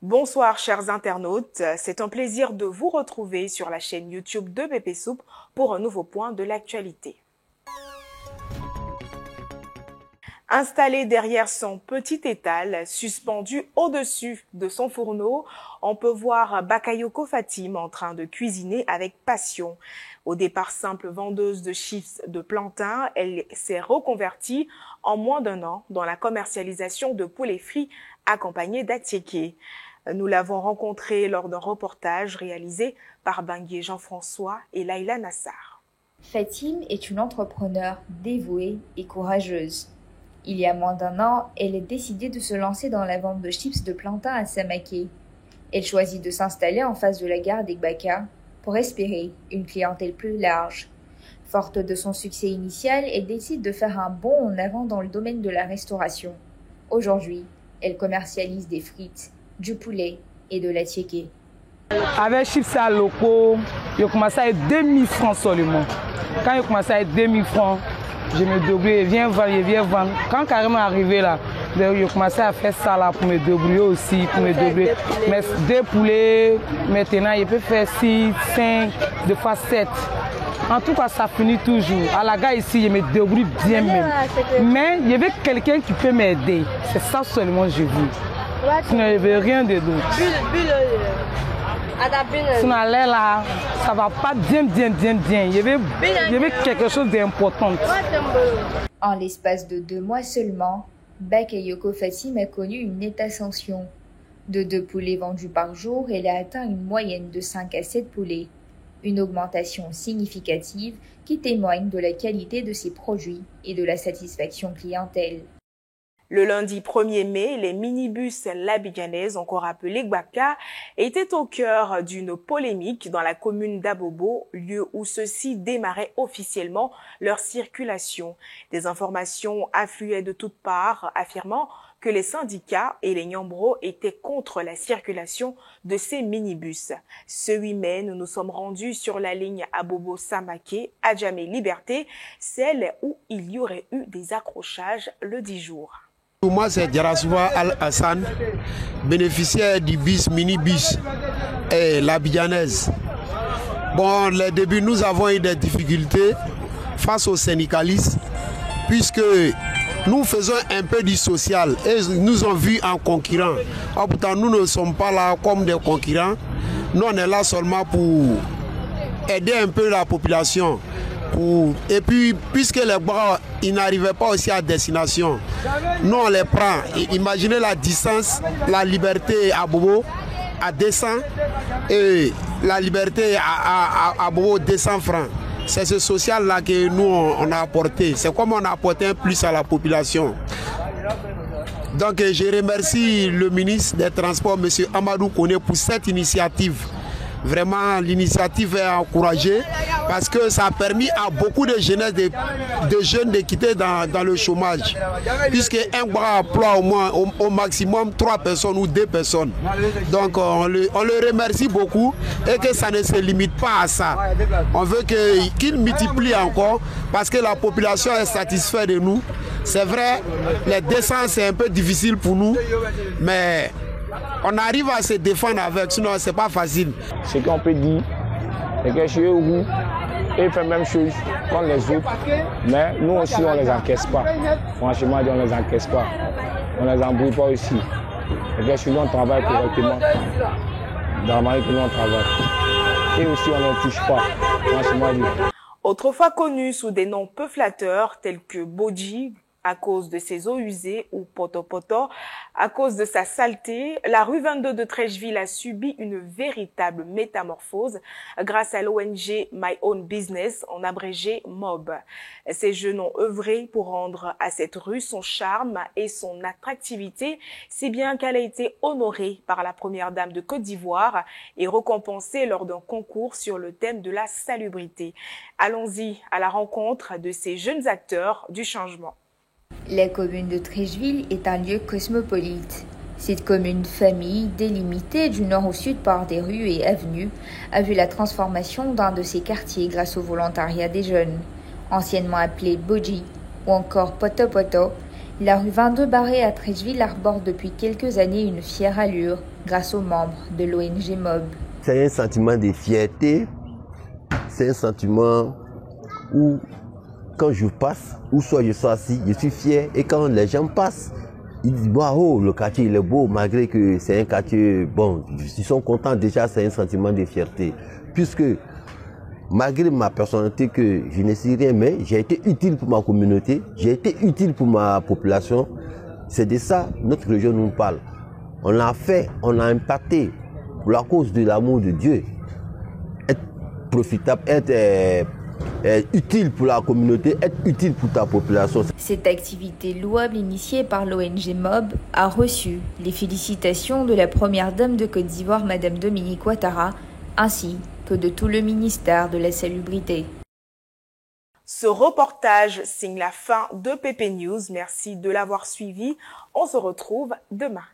Bonsoir chers internautes, c'est un plaisir de vous retrouver sur la chaîne YouTube de BP Soup pour un nouveau point de l'actualité. Installé derrière son petit étal, suspendu au-dessus de son fourneau, on peut voir Bakayoko Fatim en train de cuisiner avec passion. Au départ simple vendeuse de chips de plantain, elle s'est reconvertie en moins d'un an dans la commercialisation de poulets frits accompagnés d'attiéké. Nous l'avons rencontrée lors d'un reportage réalisé par Bangui Jean-François et Laïla Nassar. Fatim est une entrepreneure dévouée et courageuse. Il y a moins d'un an, elle a décidé de se lancer dans la vente de chips de plantain à Samaké. Elle choisit de s'installer en face de la gare d'Egbaka pour espérer une clientèle plus large. Forte de son succès initial, elle décide de faire un bond en avant dans le domaine de la restauration. Aujourd'hui, elle commercialise des frites, du poulet et de l'attiéké. Avec chips à locaux, j'ai commencé à 2000 francs seulement. Quand j'ai commencé à 2000 francs, je me débrouille, viens vendre. Quand carrément arrivé là, j'ai commencé à faire ça là pour me débrouiller aussi, Mais 2 poulets, maintenant je peux faire 6, 5, 2 fois 7. En tout cas, ça finit toujours. À la gare ici, je me débrouille bien même. Mais il y avait quelqu'un qui peut m'aider. C'est ça seulement que je veux. Sinon, je ne veux rien de d'autre. Sinon, là, ça va pas bien. Il y avait quelque chose d'important. En l'espace de 2 mois seulement, Bakayoko Fatim a connu une nette ascension. De 2 poulets vendus par jour, elle a atteint une moyenne de 5 à 7 poulets. Une augmentation significative qui témoigne de la qualité de ses produits et de la satisfaction clientèle. Le lundi 1er mai, les minibus labidjanaises, encore appelés Gbaka, étaient au cœur d'une polémique dans la commune d'Abobo, lieu où ceux-ci démarraient officiellement leur circulation. Des informations affluaient de toutes parts, affirmant que les syndicats et les Nyambro étaient contre la circulation de ces minibus. Ce 8 mai, nous nous sommes rendus sur la ligne Abobo-Samaké, Adjamé-Liberté, celle où il y aurait eu des accrochages le 10 jours. Moi, c'est Djarasouba Al-Hassan, bénéficiaire du bus, minibus et l'Abidjanaise. Bon, les débuts, nous avons eu des difficultés face aux syndicalistes, puisque nous faisons un peu du social et nous ont vus en concurrents. Pourtant, nous ne sommes pas là comme des concurrents. Nous, on est là seulement pour aider un peu la population. Et puis, puisque les bras ils n'arrivaient pas aussi à destination, nous on les prend. Imaginez la distance, la liberté à Bobo à 200 et la liberté à Bobo 200 francs. C'est ce social-là que nous on a apporté. C'est comme on a apporté un plus à la population. Donc je remercie le ministre des Transports, M. Amadou Kone, pour cette initiative. Vraiment, l'initiative est encouragée parce que ça a permis à beaucoup de jeunesse, de jeunes de quitter dans le chômage. Puisque un bras emploie au moins au maximum 3 personnes ou 2 personnes. Donc on le remercie beaucoup et que ça ne se limite pas à ça. On veut qu'il multiplie encore parce que la population est satisfaite de nous. C'est vrai, les descentes c'est un peu difficile pour nous, mais on arrive à se défendre avec, sinon c'est pas facile. Ce qu'on peut dire, c'est que chez eux, ils font la même chose comme les autres, mais nous aussi on les encaisse pas. Franchement, on les encaisse pas. On les embrouille pas aussi. Et que chez nous on travaille correctement. Dans la manière que nous on travaille. Et aussi on ne les touche pas. Franchement. Autrefois connus sous des noms peu flatteurs tels que Bodji, à cause de ses eaux usées, ou Poto à cause de sa saleté, la rue 22 de Trècheville a subi une véritable métamorphose grâce à l'ONG My Own Business, en abrégé MOB. Ces jeunes ont œuvré pour rendre à cette rue son charme et son attractivité, si bien qu'elle a été honorée par la première dame de Côte d'Ivoire et récompensée lors d'un concours sur le thème de la salubrité. Allons-y à la rencontre de ces jeunes acteurs du changement. La commune de Trècheville est un lieu cosmopolite. Cette commune famille, délimitée du nord au sud par des rues et avenues, a vu la transformation d'un de ses quartiers grâce au volontariat des jeunes. Anciennement appelé Bodji ou encore Poto, La rue 22 Barré à Treichville arbore depuis quelques années une fière allure grâce aux membres de l'ONG MOB. C'est un sentiment de fierté, c'est un sentiment où quand je passe, ou soit je suis assis, je suis fier, et quand les gens passent, ils disent waouh, le quartier il est beau, malgré que c'est un quartier, bon, ils sont contents déjà, c'est un sentiment de fierté. Puisque malgré ma personnalité que je ne sais rien, mais j'ai été utile pour ma communauté, j'ai été utile pour ma population. C'est de ça notre région nous parle. On l'a fait, on a impacté pour la cause de l'amour de Dieu. Être profitable, être utile pour la communauté, être utile pour ta population. Cette activité louable initiée par l'ONG MOB a reçu les félicitations de la première dame de Côte d'Ivoire, Madame Dominique Ouattara, ainsi que de tout le ministère de la Salubrité. Ce reportage signe la fin de PP News. Merci de l'avoir suivi. On se retrouve demain.